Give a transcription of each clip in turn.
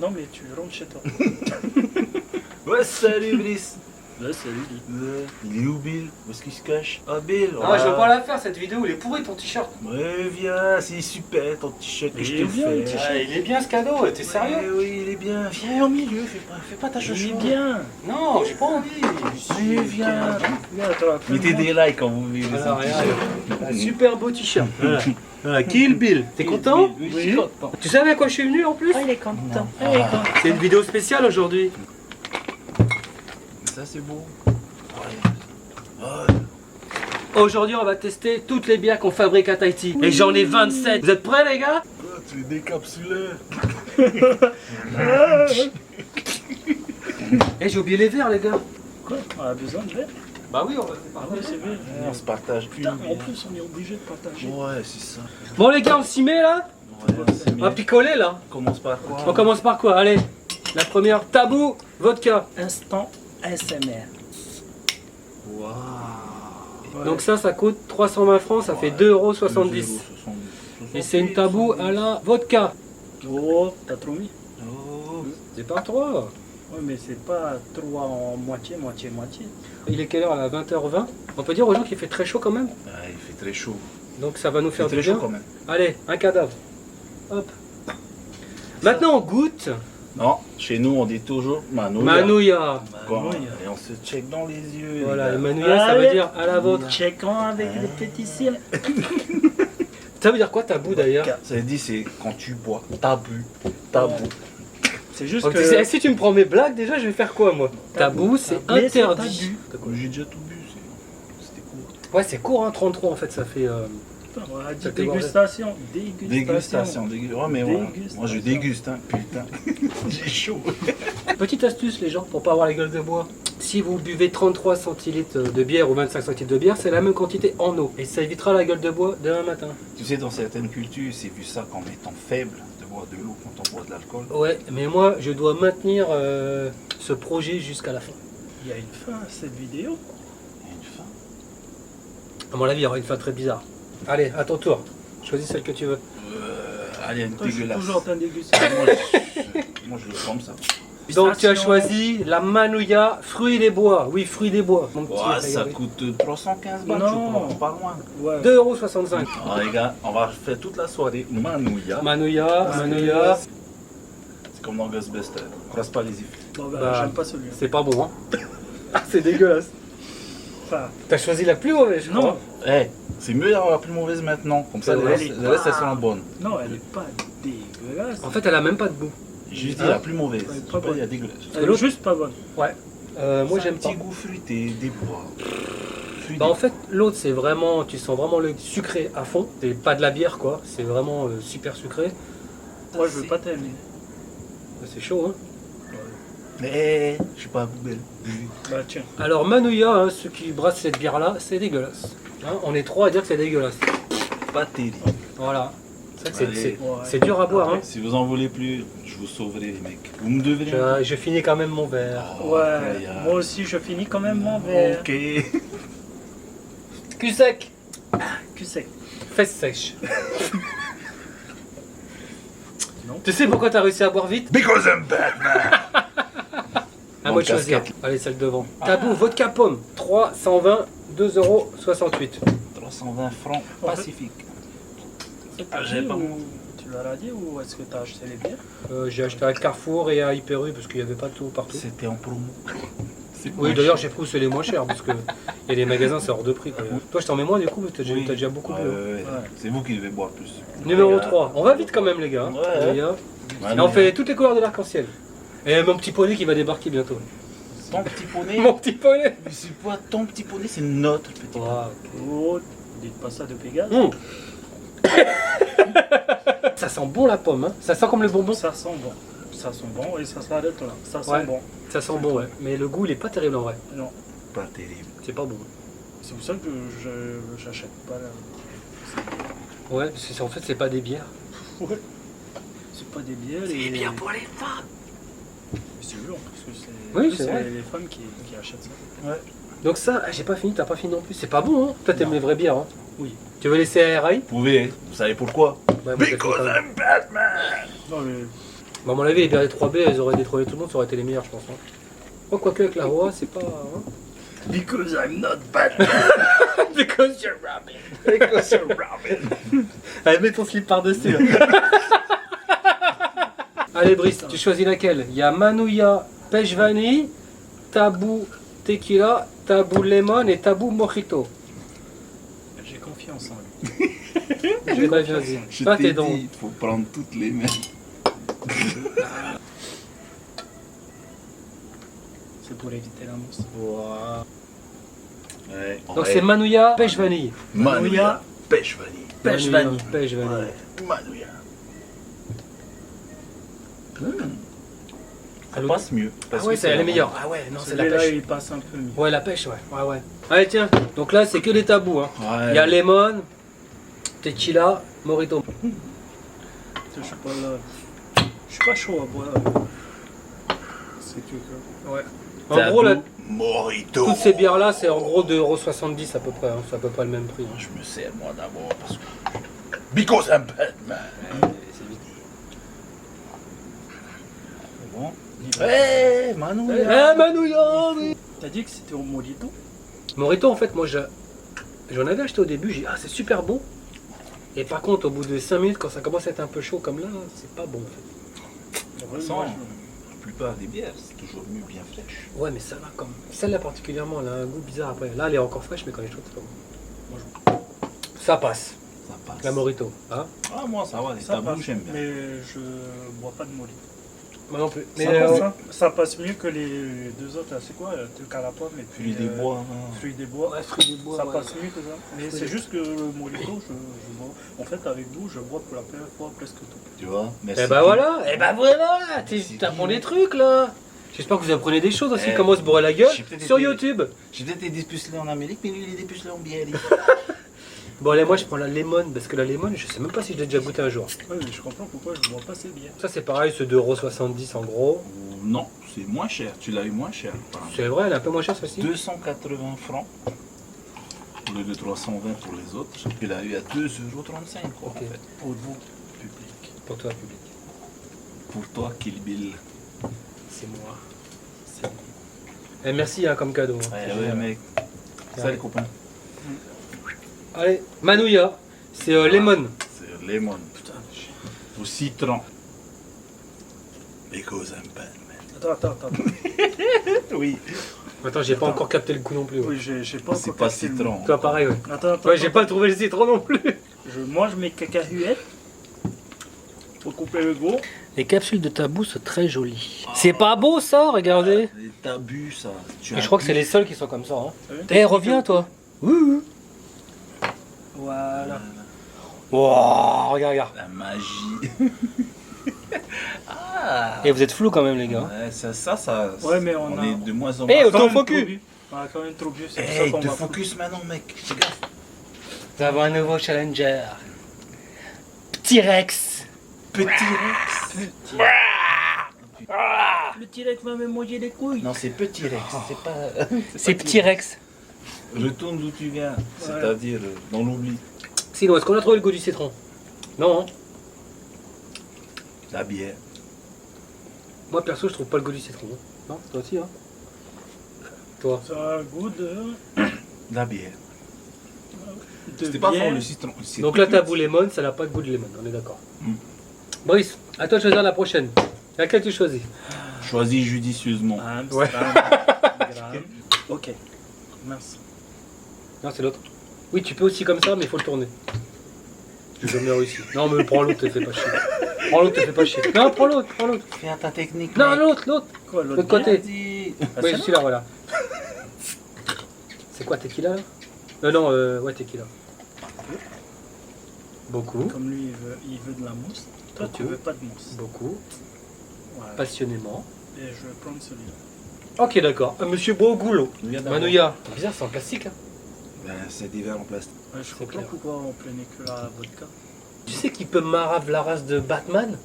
Non mais tu rentres chez toi. Ouais, salut Brice. Là salut. Il est où Bill? Où est-ce qu'il se cache? Ah Bill, Ah, je veux pas la faire cette vidéo, il est pourri ton t-shirt. Ouais, viens, c'est super ton t-shirt que je Il est t'ai bien, le fait. t-shirt. Ah, il est bien ce cadeau, t'es sérieux? Oui, il est bien. Viens au milieu, fais pas ta Il chouchou. est bien. Non, j'ai pas envie. Oui, viens. Viens toi. Mettez des likes quand vous vivez Alors, son regarde, t-shirt. un super beau t-shirt. Voilà, Kill Bill. T'es content? Oui, je suis content. Tu savais à quoi je suis venu en plus? il est content. C'est une vidéo spéciale aujourd'hui. Ça c'est beau. Aujourd'hui, on va tester toutes les bières qu'on fabrique à Tahiti. Et j'en ai 27. Vous êtes prêts, les gars? Tu es décapsulé. Eh, j'ai oublié les verres, les gars. Quoi? On a besoin de verre? Bah oui, on va Ah ouais c'est vrai. On se partage Putain, une. en plus on est obligé de partager. Ouais, c'est ça. Bon, les gars, on s'y met là? Ouais, c'est On va mieux. picoler là. On commence par quoi? On commence par quoi? Allez, la première, tabou, vodka. Instant ASMR. Waouh. Donc ça coûte 320 francs, ça fait 2,70 €. Et c'est une tabou à la vodka. Oh, t'as trop mis? Oh. C'est pas 3. Ouais mais c'est pas 3 en moitié. Il est quelle heure là? 20h20. On peut dire aux gens qu'il fait très chaud quand même. Ah, il fait très chaud. Donc ça va nous Il faire fait du très chaud bien. quand même. Allez, un cadavre. Hop. Maintenant on goûte. Non, chez nous on dit toujours Manouya. Manouya. Bon, et on se check dans les yeux. Voilà, les et gars. Manouya ça veut Allez. dire à la vôtre. Checkons avec les petits cils. Ça veut dire quoi tabou d'ailleurs? Ça veut dire c'est quand tu bois. Tabou. Tabou. C'est juste Donc, que... si tu me prends mes blagues déjà je vais faire quoi moi? Tabou c'est Mais c'est interdit. J'ai déjà tout bu. C'était cool. Ouais c'est court hein, 33 en fait ça fait... Putain, on a dit Ça fait voir dégustation. Dégustation. Moi, mais voilà. Dégustation. Moi, je déguste, hein. Putain. J'ai chaud. Petite astuce les gens pour pas avoir la gueule de bois. Si vous buvez 33 centilitres de bière ou 25 centilitres de bière, c'est la même quantité en eau. Et ça évitera la gueule de bois demain matin. Tu sais, dans certaines cultures, c'est vu ça comme étant faible de boire de l'eau quand on boit de l'alcool. Ouais, mais moi je dois maintenir ce projet jusqu'à la fin. Il y a une fin à cette vidéo. Il y a une fin. À mon avis, il y aura une fin très bizarre. Allez, à ton tour. Choisis celle que tu veux. Allez, une Toi, je suis dégueulasse. toujours en train de déguster. Moi, je le prends comme ça. Donc tu as choisi la Manouya fruits des bois. Oui, fruits des bois. Mon petit, Ouais, ça regardez. coûte 315 balles, Non. je crois. Pas loin. Ouais. 2,65 €. Alors, les gars, on va faire toute la soirée Manouya. Manouya, Manouya. C'est comme dans Ghostbusters. Croise pas les yeux. Bon, bah, Bah, j'aime pas celui-là. C'est pas bon, hein. Ah, c'est dégueulasse. Enfin, T'as choisi la plus mauvaise, je non, crois. Eh, c'est mieux d'avoir la plus mauvaise maintenant. Comme ça, Ouais, le reste, elle est le reste, pas- elles sont bonnes. non, elle est pas dégueulasse. En fait, elle a même pas de goût. J'ai juste Ah. dit la plus mauvaise. Ouais, Je pas pas dit bonne. la dégueulasse. Elle est juste pas bonne. Ouais. Moi, C'est j'aime un pas. petit goût fruité, des bois. Fruité. Bah, en fait, l'autre, c'est vraiment. Tu sens vraiment le sucré à fond. C'est pas de la bière, quoi. C'est vraiment super sucré. Moi, je veux pas t'aimer. C'est chaud, hein. Mais je suis pas à poubelle. Bah, tiens. Alors, Manouya, hein, ceux qui brassent cette bière-là, c'est dégueulasse. Hein, on est trois à dire que c'est dégueulasse. Pas terrible. Voilà. C'est vrai que Allez. c'est dur à boire, hein. Si vous en voulez plus, je vous sauverai, les mecs. Vous me devrez. Je finis quand même mon verre. Oh, Ouais, incroyable. moi aussi, je finis quand même mon verre. Ok. Cul sec. Cul sec. Fesses sèches. Non. Tu sais pourquoi t'as réussi à boire vite? Because I'm Batman. À moi de choisir. casquette. Allez, celle devant. Tabou, vodka pomme. 320, 2,68 €. 320 francs En fait- pacifique. C'est Ah, pas j'ai dit pas ou... mon- Tu l'as radé ou est-ce que t'as acheté les bières? J'ai acheté à Carrefour et à Hyper U parce qu'il n'y avait pas tout partout. C'était en promo. C'est Oui, moins d'ailleurs, cher. j'ai pris où c'est les moins chers parce que il y a des magasins, c'est hors de prix. Quoi. Toi, je t'en mets moins du coup, parce que Oui. t'as déjà beaucoup Ouais, bu. ouais, ouais. C'est vous qui devez boire plus. Numéro Ouais, 3. On va vite quand même, les gars. Ouais. Les gars. Ouais, Et on fait toutes les couleurs de l'arc-en-ciel. Et mon petit poney qui va débarquer bientôt. Ton petit poney. Mon petit poney. Mais c'est quoi ton petit poney? C'est notre petit poney. Waouh. Oh, dites pas ça de Pégase. Mmh. Ça sent bon la pomme, hein. Ça sent comme le bonbon. Ça sent bon. Ça sent bon et ça s'arrête là. Ça sent Ouais. bon. Ça sent bon, ouais. Mais le goût, il est pas terrible en vrai. Non. Pas terrible. C'est pas bon. C'est pour ça que je j'achète pas là. Ouais, parce que en fait, c'est pas des bières. Ouais. C'est pas des bières C'est et... des bières pour les femmes. C'est vrai, parce que c'est Oui, en plus, c'est vrai. les femmes qui achètent ça. Ouais. Donc ça, j'ai pas fini, t'as pas fini non plus. C'est pas bon, hein. Toi, t'aimes Non. les vraies bières, hein. Oui. Tu veux laisser à RAI? Vous pouvez, vous savez pourquoi? Ouais, moi, j'ai fait Because quand même. I'm Batman. Non mais Bon, à mon avis, les bières des 3B, elles auraient détrôné tout le monde, ça aurait été les meilleures, je pense. Hein. Oh, quoique avec la Roa, c'est pas. Hein. Because I'm not bad. Because you're Robin. Because you're Robin. Allez, mets ton slip par-dessus. Allez, Brice, tu choisis laquelle? Il y a Manouya, pêche vanille, tabou tequila, tabou lemon et tabou mojito. J'ai confiance en lui. J'ai pas bien dit. Je Pas t'ai tes dents. dit, il faut prendre toutes les mains. C'est pour éviter la mousse. Ouais. Donc c'est Manouya, pêche vanille. Manouya, pêche vanille. Pêche Manouya, vanille. Pêche vanille. Ouais, Manouya. Ça l'autre- passe mieux. Ah ouais, c'est elle est meilleure. Ah ouais, non, c'est la Celui-là, pêche. il passe un peu mieux. Ouais, la pêche, ouais. Allez, tiens. Donc là, c'est que des tabous. Hein. Ouais. Il y a lemon, tequila, mojito. Je suis pas là. Je suis pas chaud à boire. C'est que. Ouais. En gros, là, Mojito. toutes ces bières-là, c'est en gros 2,70€ à peu près. Hein. C'est à peu près le même prix. Hein. Je me sers moi d'abord parce que. Because I'm Batman. C'est vite. C'est bon. Hey, Manouya. Eh, Manouya, oui. T'as dit que c'était au mojito? Mojito, en fait, moi, j'en avais acheté au début. J'ai dit, ah, c'est super bon. Et par contre, au bout de 5 minutes, quand ça commence à être un peu chaud comme là, c'est pas bon en fait. De toute façon, la plupart des bières, c'est toujours mieux bien fraîche. Ouais, mais ça va comme. Celle-là particulièrement, elle a un goût bizarre après. Là, elle est encore fraîche, mais quand elle est chaude, c'est pas bon. Ça passe, Ça passe. la Mojito. Hein, Ah, moi, ça va, les Ça tabous, passe, j'aime bien. mais je bois pas de mojito. moi non plus. Mais Ça, passe, hein. Ça passe mieux que les deux autres. là. C'est quoi? Le calapomme et puis. Fruits des bois. Hein. Fruits des bois. ouais, fruits des bois. Ça ouais. passe mieux que ça. Mais Fruits c'est des- juste que le mojito, je bois. En fait, avec vous, je bois pour la première fois presque tout. Tu vois? Merci. Eh ben voilà, t'apprends des trucs là. J'espère que vous apprenez des choses aussi, Eh, comment se bourrer la gueule j'ai peut-être sur été- YouTube. J'ai peut-être été dépucelé en Amérique, mais lui, il est dépucelé en bière. Bon, allez, moi je prends la lemon, parce que la lemon, je sais même pas si je l'ai déjà goûté un jour. Ouais, mais je comprends pourquoi je bois pas ces bières. Ça, c'est pareil, c'est 2,70€ en gros. Non, c'est moins cher. Tu l'as eu moins cher. apparemment. C'est vrai, elle est un peu moins chère celle-ci. 280 francs. Au lieu de 320 pour les autres. Tu l'as eu à 2,35 €. Ok. En fait. Pour vous, public. Pour toi, public. Pour toi, Kill Bill. C'est moi. Eh, merci hein, comme cadeau. hein. Ouais, ouais, mec. Ça, les copains. Allez, Manouya, c'est lemon. C'est lemon. Putain. Au citron. Because I'm Batman. Attends. Oui. Attends, j'ai pas Attends. encore capté le coup non plus. Ouais. Oui, j'ai pas C'est encore pas capté le citron. mot. Toi, pareil, ouais. Attends. Ouais, j'ai pas trouvé le citron non plus. Moi, je mets cacahuètes pour couper le gros. Les capsules de tabou sont très jolies. C'est pas beau ça, regardez. T'as bu ça. Tu Et as je crois que bu. c'est les seuls qui sont comme ça. Hein. T'as vu? Eh, reviens toi. Voilà. Wow, regarde. La magie. Ah. Et vous êtes flou quand même, les gars. Ouais, ça. Ouais, mais on a- est de moins en Eh, moins. autofocus. On a quand même trop bu, c'est pour Hey, ça qu'on te va focus maintenant, mec. Fais gaffe. Nous avons un nouveau challenger. Petit Rex. Petit Rex. Le T-Rex va me manger les couilles. Non, c'est Petit Rex. C'est pas. C'est Petit Rex. Retourne d'où tu viens. C'est-à-dire dans l'oubli. Sinon, est-ce qu'on a trouvé le goût du citron? Non. Hein. La bière. Moi, perso, je trouve pas le goût du citron. hein. Non, toi aussi, hein. Toi. Ça a un goût de La bière. bière. C'était pas fort le citron. C'est Donc là, tout tabou lemon, ça n'a pas de goût de lemon, on est d'accord. Mm. Brice, à toi de choisir la prochaine. Laquelle tu choisis? Choisis judicieusement. Amsterdam. Gramme. Ok. Merci. Non, c'est l'autre. Oui, tu peux aussi comme ça, mais il faut le tourner. J'ai jamais réussi. Non, mais prends l'autre, te fais pas chier. Prends l'autre, te fais pas chier. Non, prends l'autre. Fais à ta technique. Non, mec. l'autre. Quoi, L'autre l'autre côté. Vas-y. Oui, celui-là, voilà. C'est quoi, tequila là? Non, ouais, tequila. Beaucoup. Comme lui, il veut de la mousse. Toi, tu Beaucoup. veux pas de mousse. Beaucoup. Voilà. Passionnément. Et je vais prendre celui-là. Ok, d'accord. Monsieur Bogoulot. Viens d'abord. Manouya. C'est bizarre, c'est en plastique. Hein. Ben, c'est des verres en plastique. Ouais, je C'est comprends clair. pourquoi on prenait que la vodka. Tu sais qu'il peut marave la race de Batman?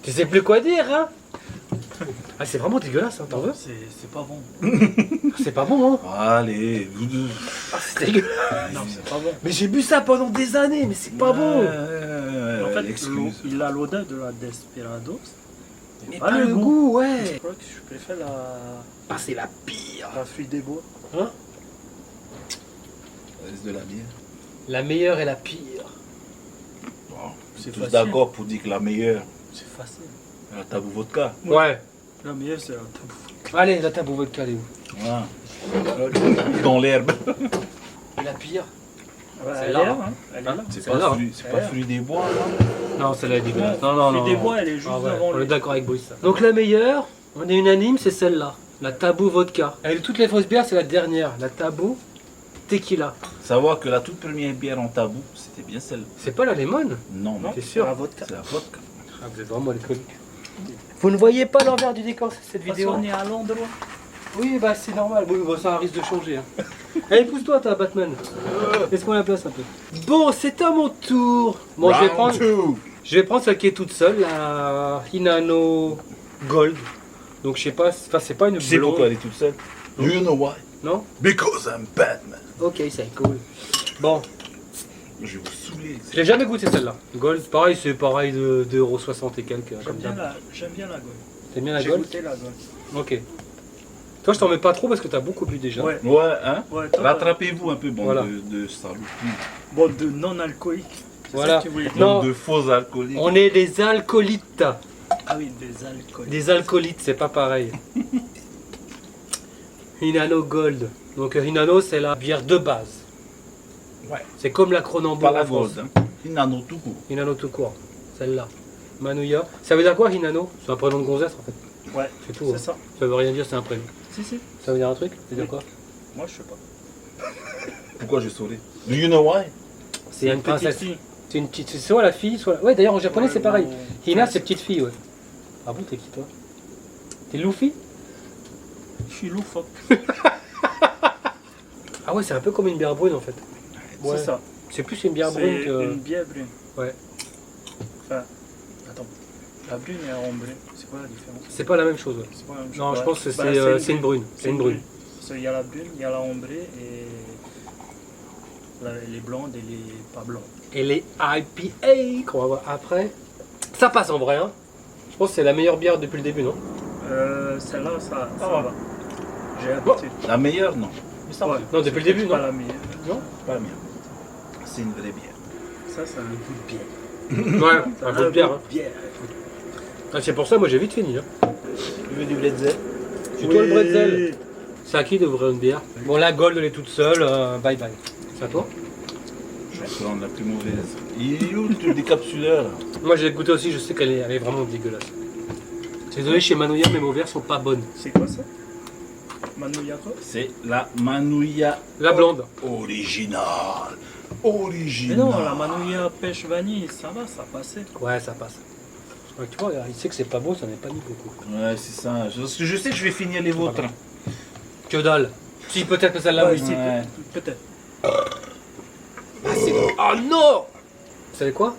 Tu sais plus quoi dire, hein? Ah, c'est vraiment dégueulasse, hein, t'en veux? C'est pas bon. C'est pas bon, hein? Allez, vous deux. Ah, c'est dégueulasse. Non, c'est pas bon. Mais j'ai bu ça pendant des années, mais c'est pas bon. En fait, excuse. il a l'odeur de la Desperados. Mais pas pas le le goût. goût, ouais. Je crois que je préfère Ah, c'est la pire. la fruit des bois. Hein? Reste de la bière. La meilleure et la pire. Bon, C'est tous facile. d'accord pour dire que la meilleure, C'est facile. la tabou vodka. Ouais. La meilleure, c'est la tabou. Allez, la table vodka, elle est où? Voilà. Dans l'herbe. Et la pire? Ouais, C'est elle là, est là, hein. hein. Elle est Hein? là. C'est Celle-là, pas, hein. fruit, c'est pas fruit des bois, là. Non, celle-là est dégueulasse. Non, Non, non, fruit non. des bois, elle est juste Ah ouais, devant on est lui. d'accord avec Brice. Donc la meilleure, on est unanime, c'est celle-là. La Tabou Vodka. Avec toutes les fausses bières, c'est la dernière. La Tabou Tequila. Savoir que la toute première bière en tabou, c'était bien celle. C'est pas la Lemon? Non, Non, mais T'es sûr? La vodka. c'est la vodka. Ah, vous êtes vraiment alcoolique. Vous ne voyez pas l'envers du décor, cette Parce vidéo? qu'on est à l'endroit. Oui, bah c'est normal. Oui, bah, ça risque de changer. Hein. Allez, pousse-toi, toi, Batman. Laisse-moi la place un peu. Bon, c'est à mon tour. Bon, je vais prendre celle qui est toute seule, la Hinano Gold. Donc, je sais pas, enfin, c'est pas une Tu sais blonde. pourquoi elle est toute seule? Do you know why? Non? Because I'm Batman. Ok, c'est cool. Bon, Je vais vous saouler. je l'ai jamais goûté celle-là. Gold, pareil, c'est pareil de 2,60 € et quelques. Comme ça. J'aime bien la gold. T'aimes bien la J'ai Gold? goûté la gold. Ok. Toi, je t'en mets pas trop parce que t'as beaucoup bu déjà. Ouais. Ouais, hein? Ouais, toi, Rattrapez-vous un peu, bande Voilà. de salauds. bon, de non-alcooliques. C'est Voilà. ça que tu voulais dire. Non. Bande de faux alcooliques. On est des alcoolites. Ah oui, des alcooliques. Des alcoolites, c'est pas pareil. Hinano Gold. Donc Hinano, c'est la bière de base. Ouais. C'est comme la Cronenbourg Pas la en France. gold, hein? Hinano tout court. Hinano tout court. Celle-là. Manuya. Ça veut dire quoi Hinano? C'est un prénom de gonzesse en fait. Ouais, C'est tout. c'est hein. ça. Ça veut rien dire, c'est un prénom. Si. Ça veut dire un truc? Ça veut dire quoi? Moi, je sais pas. Pourquoi je saurais? Do you know why? C'est une petite princesse. fille. C'est une petite. C'est soit la fille, soit. Ouais, d'ailleurs en japonais Ouais, c'est pareil. ou- Hina, c'est petite fille, ouais. Ah bon, t'es qui toi? T'es Luffy? Je suis loufoque. Ah ouais, c'est un peu comme une bière brune en fait. Ouais. C'est ça. C'est plus une bière C'est brune que. une bière brune. Ouais. Enfin, attends. La brune et la ombrée, c'est quoi la différence? C'est pas la même chose, ouais. C'est pas la même chose. Non, je Ouais. pense que Bah, c'est une brune. C'est une brune. Parce qu'il y a la brune, il y a la ombrée et les blondes et les pas blondes. Et les IPA qu'on va voir après. Ça passe en vrai, hein. Je pense que c'est la meilleure bière depuis le début, non? Celle-là, ça va. va. J'ai habitué. La meilleure, non. Mais ça Ouais. Non, depuis le début, C'est non? pas la meilleure. Non? Pas la meilleure. C'est une vraie bière. Ça a le goût de bière. Ouais, un peu de bière. Hein. bière. Ah, c'est pour ça, moi j'ai vite fini. Hein. Tu veux du bretzel? C'est toi le bretzel. C'est à qui d'ouvrir une bière? Bon, la Gold, elle est toute seule. Bye bye. C'est à toi? Je vais prendre la plus mauvaise. Il est où le décapsuleur là? Moi j'ai goûté aussi, je sais qu'elle est vraiment dégueulasse. Désolé, chez Manouya, mes mots verts sont pas bonnes. C'est quoi ça? Manouya quoi? C'est la Manouya La blonde. originale. Mais Originale. non, la Manouya pêche vanille, ça va, ça passait. Ouais, ça passe. Ouais, tu vois, il sait que c'est pas beau, ça n'est pas mis beaucoup. Ouais, c'est ça. Parce que je sais que je vais finir les vôtres. Que dalle. Si, peut-être que celle-là, Ouais, oui. si, Ouais. peut-être. Ah, c'est bon. Oh non! Vous savez quoi?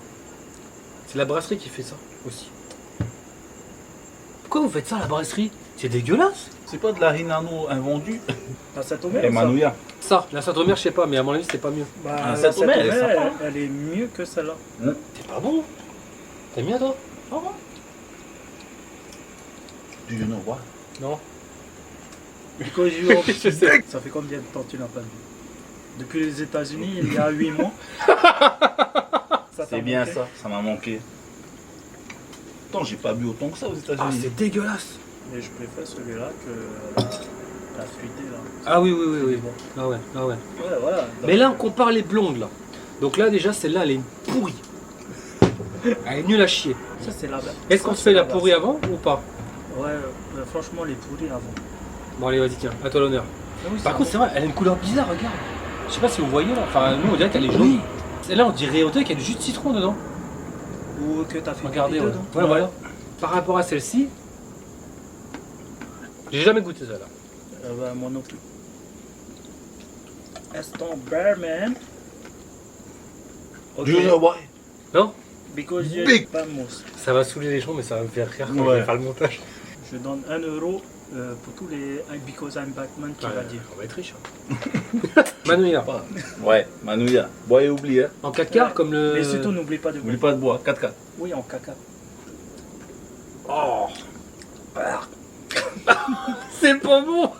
C'est la brasserie qui fait ça aussi. Pourquoi vous faites ça, la brasserie? C'est dégueulasse. C'est pas de la Hinano invendue. La saint Et Manouya. Ça, la Saint-Omer, je sais pas, mais à mon avis, c'est pas mieux. Bah, Ah, la cette Omer, elle est Saint-Omer, sympa. elle est mieux que celle-là. C'est pas bon. T'aimes bien, toi? Ah ouais? Do you know why? Non. Because you Je sais. Ça fait combien de temps que tu n'as pas vu? Depuis les États-Unis, il y a 8 mois. Ça t'a C'est bien manqué? ça, ça m'a manqué. Pourtant, j'ai pas bu autant que ça aux Ah, États-Unis. c'est dégueulasse. Mais je préfère celui-là que la fruitée là. Ah oui, oui, oui, oui. Ah ouais, ah ouais. Ouais, voilà. Donc, Mais là, on compare les blondes, là. Donc là, déjà, celle-là, elle est pourrie. Elle est nulle à chier. ça c'est la Est-ce qu'on se fait la pourrie avant ou pas? Ouais, franchement, les pourris avant. Bon, allez, vas-y, tiens, à toi l'honneur. Ah oui, Par contre, c'est vrai, elle a une couleur bizarre, regarde. Je sais pas si vous voyez là. Enfin, nous, on dirait qu'elle est jaune. Oui. Celle-là, on dirait qu'il y a du jus de citron dedans. Ou que t'as fait Regardez, pipi ouais. dedans. Ouais, voilà. Par rapport à celle-ci, j'ai jamais goûté celle-là. Bah, moi non plus. Aston Bearman. Do you know why? Non? Because you're Big. famous. Ça va saouler les gens, mais ça va me faire rire quand Ouais. je vais faire le montage. Je donne 1 euro pour tous les Because I'm Batman qui va dire. On va être riche. Manouya. Ouais, Manouya. Bois et oublie, hein. En 4 quarts, comme le. Mais surtout, n'oublie pas de N'oublie pas de boire, 4-4. Oui, en caca. Oh, C'est pas bon.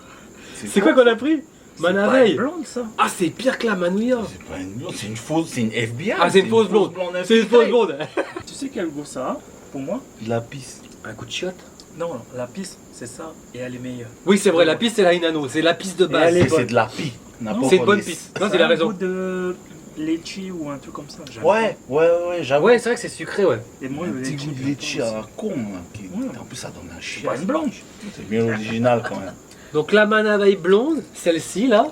C'est quoi qu'on a pris? C'est pas une Manaveille. blonde, ça. Ah, c'est pire que la manouilla. C'est pas une blonde, c'est une fausse, c'est une FBI. Ah, c'est une fausse blonde. C'est une fausse blonde. Tu sais quel goût ça a pour moi? De la piste. Un coup de chiotte. Non, la piste, c'est ça, et elle est meilleure. Oui, c'est vrai, la piste c'est la Hinano, c'est la piste de base. elle est C'est bonne. de la piste. C'est une bonne piste. Non, c'est la un raison. goût de litchi ou un truc comme ça. j'aime Ouais, j'avoue. Ouais, c'est vrai que c'est sucré, ouais. pas. Et moi, Un le petit litchi, goût de j'aime litchi pas à aussi. la con. Hein, Ouais. En plus, ça donne un C'est chien. pas une blanche. C'est bien original quand même. Donc la Manavaille blonde, celle-ci là,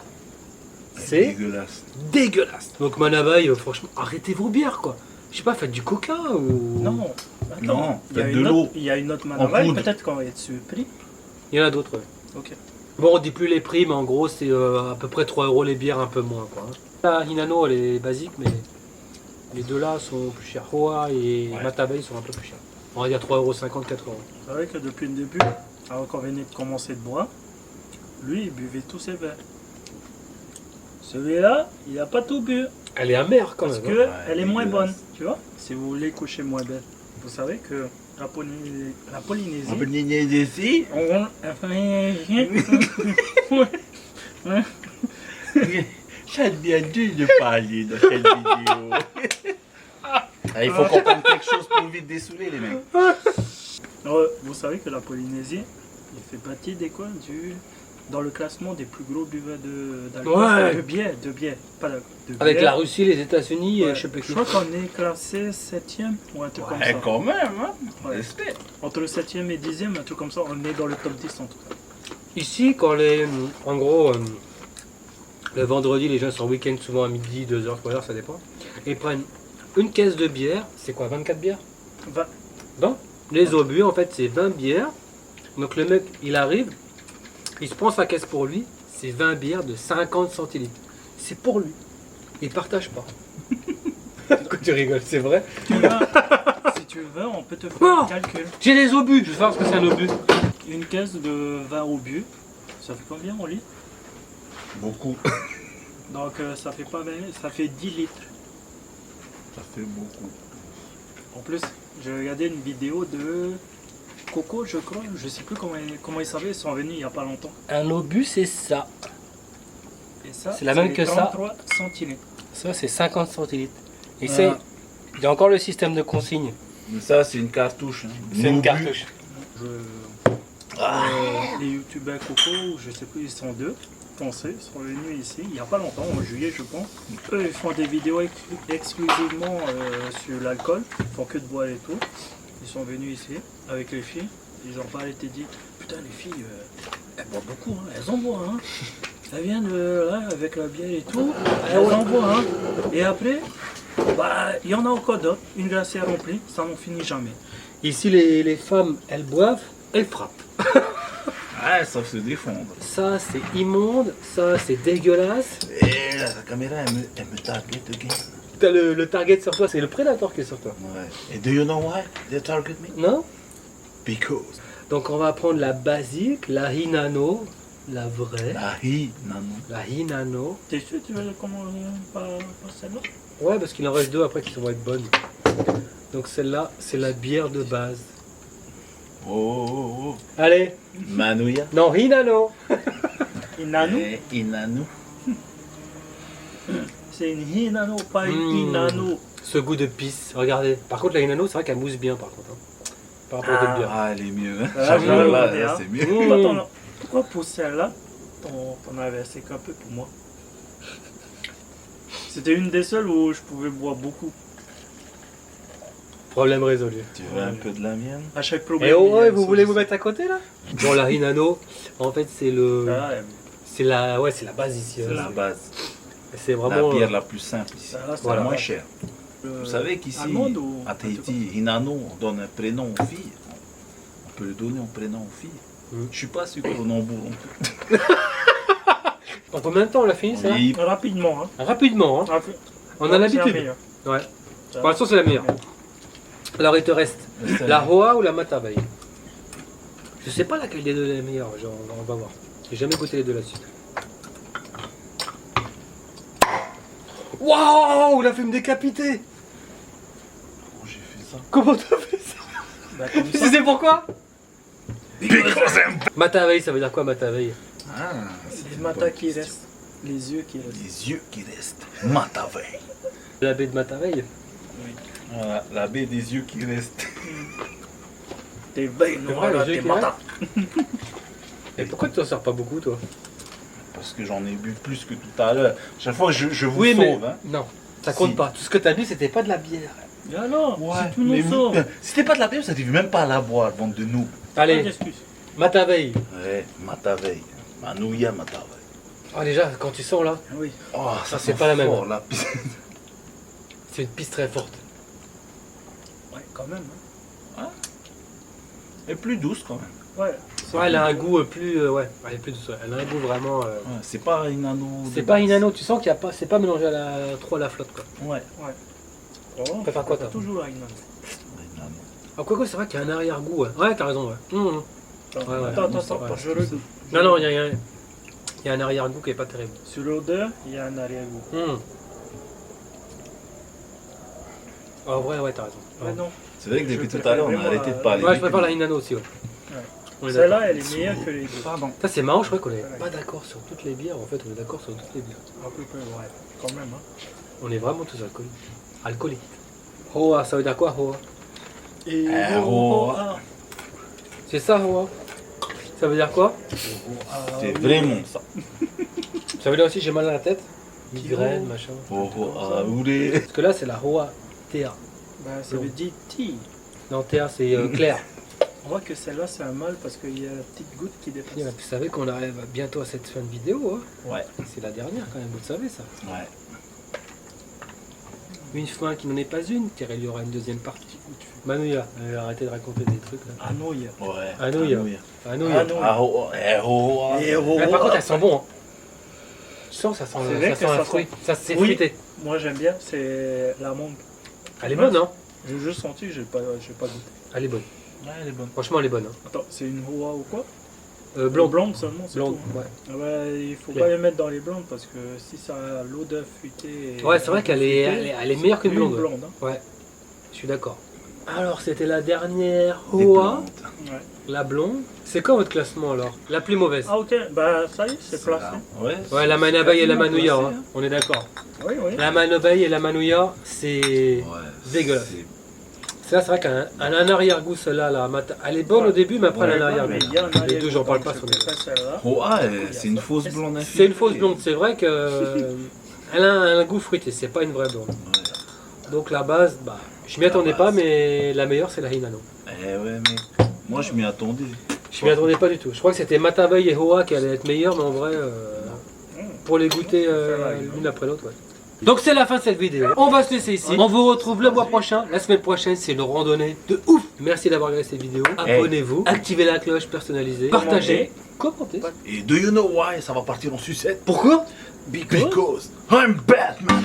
c'est dégueulasse. dégueulasse. Donc Manavaille, franchement, arrêtez vos bières quoi. Je sais pas, faites du coca ou. Non, attends. Non, il y a faites une de autre- l'eau. Il y a une autre manavale, poudre. peut-être quand elle est dessus prix. Il y en a d'autres, ouais. Ok. Bon, on dit plus les prix, mais en gros, c'est à peu près 3 € les bières, un peu moins quoi. La Hinano, elle est basique, mais les deux là sont plus chers. Hoa et Ouais. Manavaille sont un peu plus chers. On va dire 3,50 €, 4 €. C'est vrai que depuis le début, alors qu'on venait de commencer de boire, lui, il buvait tous ses verres. Celui-là, il n'a pas tout bu. Elle est amère quand Parce même. que hein. elle est moins dégueulasse. bonne, tu vois. Si vous voulez coucher moins belle, vous savez que la Polynésie, On peut nier d'ici. J'aime bien dû de parler dans cette vidéo. Ah, il faut qu'on prenne quelque chose pour vite dessouler les mecs. Vous savez que la Polynésie, il fait partie des quoi dans le classement des plus gros buveurs d'alcool. Ouais. De bière, pas d'alcool. de Avec bière. la Russie, les États-Unis, Ouais. et je sais pas Je qui. crois qu'on est classé 7ème ou un truc comme Ouais, ça. quand même, hein. Ouais. Respect. Entre le 7ème et 10ème, un truc comme ça, on est dans le top 10 en tout cas. Ici, quand les. En gros, le vendredi, les gens sont en week-end, souvent à midi, 2h, 3h, ça dépend. Et ils prennent une caisse de bière, c'est quoi, 24 bières? 20. Non. Les obus, en fait, c'est 20 bières. Donc le mec, il arrive, il se prend sa caisse pour lui, c'est 20 bières de 50 centilitres. C'est pour lui. Il partage pas. Pourquoi tu rigoles, c'est vrai? Si tu veux, on peut te faire Oh un calcul. J'ai des obus, je veux savoir ce que c'est un obus. Une caisse de 20 obus, ça fait combien en litres? Beaucoup. Donc ça fait pas 20, ça fait 10 litres. Ça fait beaucoup. En plus, j'ai regardé une vidéo de Coco, je crois, je sais plus comment ils savaient, ils sont venus il y a pas longtemps. Un obus, c'est ça. Et ça, C'est la même que ça. 33 centilitres. Ça, c'est 50 centilitres. Et Voilà. il y a encore le système de consigne. Mais ça, c'est une cartouche. Hein. C'est une Nous, cartouche. Les youtubeurs Coco, je sais plus, ils sont deux français, ils sont venus ici il y a pas longtemps, en juillet je pense. Eux ils font des vidéos exclusivement sur l'alcool, ils font que de boire et tout. Ils sont venus ici avec les filles, ils ont parlé et dit putain les filles elles boivent beaucoup, hein, elles en boivent hein. Elles viennent là, avec la bière et tout, elles en boivent hein. Et après, bah il y en a encore d'autres, une glacière remplie, ça n'en finit jamais. Ici, les femmes, elles boivent, elles frappent. Ah, ça se défendre. Ça, c'est immonde. Ça, c'est dégueulasse. Et la caméra, elle me target again. T'as le target sur toi, c'est le prédateur qui est sur toi. Ouais. Et do you know why they target me? Non? Because. Donc, on va prendre la basique, la Hinano, la vraie. La nano. La Hinano. T'es sûr que tu veux comment pas celle-là? Ouais, parce qu'il en reste deux après qui vont être bonnes. Donc, celle-là, c'est la bière de base. Oh. Allez. Manouya. Non, Hinano. Inanu? Inanu. C'est une Hinano, pas une Mmh. Inano. Ce goût de pisse. Regardez. Par contre, la Hinano, c'est vrai qu'elle mousse bien, par contre. hein. Par rapport aux autres bières. Ah, elle est mieux. Hein. Ah, je vais regarder, Là, hein. c'est mieux. Mmh. Attends, pourquoi pour celle-là, t'en avais assez qu'un peu pour moi? C'était une des seules où je pouvais boire beaucoup. Problème résolu. Tu veux un peu de la mienne? À chaque problème. Et oh, il y a ouais, une vous voulez vous solution. mettre à côté là? Bon, la Hinano, en fait, c'est le. Ah, ouais, C'est la, ouais, c'est la base ici. C'est hein. la base. C'est La vraiment. bière la plus simple ici. ça, là, c'est La Voilà. moins chère. Vous savez qu'ici, allemande ou à Tahiti, Hinano, on donne un prénom aux filles. On peut le donner un prénom aux filles. Mm. Je suis pas sûr qu'on en bourre non plus. En combien de temps on l'a fini ça? Oui. Rapidement, hein. Rapidement, hein. On a C'est la l'habitude. meilleure. Ouais. Ça. Pour l'instant, c'est la meilleure. Alors, il te reste la Hoa ou la Matavai? Je sais pas laquelle des deux est la meilleure. Genre, on va voir. J'ai jamais goûté les deux là-dessus. Waouh, il a fait me décapiter. Comment j'ai fait ça? Comment t'as fait ça? Bah, comme Tu ça. sais pourquoi? Because I'm... Mataveille, ça veut dire quoi Mataveille? Ah, C'est Mata qui reste. Les yeux qui restent. Les yeux qui restent. Mataveille. La baie de Mataveille. Voilà, la baie des yeux qui restent. T'es veilles, C'est non, vrai, là, les yeux t'es qui Mata. Et pourquoi tu t'en sers pas beaucoup, toi? Parce que j'en ai bu plus que tout à l'heure. Chaque fois, je vous Oui, mais sauve. Hein. non, ça compte Si. pas. Tout ce que t'as bu, c'était pas de la bière. Et alors, c'est tout mais nous ça. c'était pas de la bière, ça n'arrive même pas à la boire, bande de nous. Pas Allez, d'excuses. Mataveille. Ouais, Mataveille. Manouya Mataveille. Oh, déjà, quand tu sens là, Oui. Oh, ça c'est sent pas la même. fort, là. c'est une piste très forte. Ouais, quand même. Hein. Et plus douce quand même. Ouais. Ouais, elle a un goût plus. Ouais, elle est plus douce. Ouais. Elle a un goût vraiment. Ouais, c'est pas une anneau. C'est pas une anneau, tu sens qu'il y a pas. C'est pas mélangé trop à la flotte, quoi. Ouais. Oh, Préfère quoi, toi? Toujours à une Une anneau. Ah, quoi, c'est vrai qu'il y a un arrière-goût, ouais. Ouais, t'as raison, ouais. Ouais. Attends, Ouais. je regoute. Non, non, il y a un arrière-goût qui est pas terrible. Sur l'odeur, il y a un arrière-goût. En vrai, ouais, t'as raison. Ouais, non. C'est vrai que depuis Je tout à l'heure, on a préfère arrêté de vraiment, parler. Ouais, je préfère la Inano aussi, ouais. On est d'accord. Celle-là, elle est meilleure que les deux. Pardon. Ça, c'est marrant, je crois qu'on est Ouais. pas d'accord sur toutes les bières. En fait, on est d'accord sur toutes les bières. À peu près, ouais. Quand même, hein. On est vraiment tous alcooliques. Alcooliques. Hoa, ça veut dire quoi, Hoa? Et Hoa. C'est ça, Hoa? Ça veut dire quoi? C'est vraiment ça. Ça veut dire aussi j'ai mal à la tête? Migraine, machin. Oh, ah, oulé. Parce que là, c'est la Hoa Théa. Bah, ça veut dire tea. Non, Théa, c'est clair. On voit que celle-là, c'est un mal parce qu'il y a la petite goutte qui dépasse. Vous savez qu'on arrive bientôt à cette fin de vidéo, hein? Ouais. C'est la dernière quand même, vous le savez ça. Ouais. Une fin qui n'en est pas une, car il y aura une deuxième partie. Manouya, arrêtez de raconter des trucs là. Anouille. Ouais. Anouya. Anouya. Anouille. Ah, oh, eh, oh, ah. Et oh, Mais par contre, elles sont bonnes. Hein. Tu sens, ça sent, C'est vrai ça que sent un ça fruit. Ça c'est Oui. fruité. Moi, j'aime bien, c'est l'amande. Elle est bonne, hein? J'ai juste senti, j'ai pas goûté. Elle est bonne. Ouais, elle est bonne. Franchement, elle est bonne. Hein. Attends, c'est une Hoa ou quoi? Blonde. Blonde seulement, c'est Blonde, tout. ouais. Ah ouais, il faut Claire. pas les mettre dans les blondes parce que si ça a l'odeur fruitée. Ouais, c'est vrai qu'elle est, elle est meilleure qu'une Une blonde. Ouais. blonde. Hein. Ouais, je suis d'accord. Alors, c'était la dernière Des Hoa, plantes. Ouais. la blonde. C'est quoi votre classement alors? La plus mauvaise. Ah, ok, bah ça y est, c'est placé. Ouais. Ouais, la Manabaye et la quasiment Manouya, placé, hein. hein. On est d'accord. Oui, oui. La Manabaye et la Manouya, c'est Ouais, dégueulasse. c'est- Ça, c'est vrai qu'elle a un arrière-goût, celle-là. Là. Elle est bonne au début, mais après, elle a un Ouais, arrière-goût. mais il y a un Les arrière-goût, deux, j'en parle donc pas je sur les préfère celle-là. Oh, ah, c'est une fausse blonde infiltrée. C'est une fausse blonde, c'est vrai que elle a un goût fruité, c'est pas une vraie blonde. Ouais. Donc la base, bah, je m'y attendais pas, mais la meilleure c'est la Hinano. Eh ouais, mais moi je m'y attendais. Je m'y attendais pas du tout. Je crois que c'était Mataveille et Hoa qui allaient être meilleurs, mais en vrai, pour les goûter l'une après l'autre, ouais. Donc c'est la fin de cette vidéo. On va se laisser ici. On vous retrouve le mois prochain. La semaine prochaine, c'est une randonnée de ouf. Merci d'avoir regardé cette vidéo. Abonnez-vous, activez la cloche personnalisée, partagez, commentez. Et do you know why ça va partir en sucette? Pourquoi? Because I'm Batman.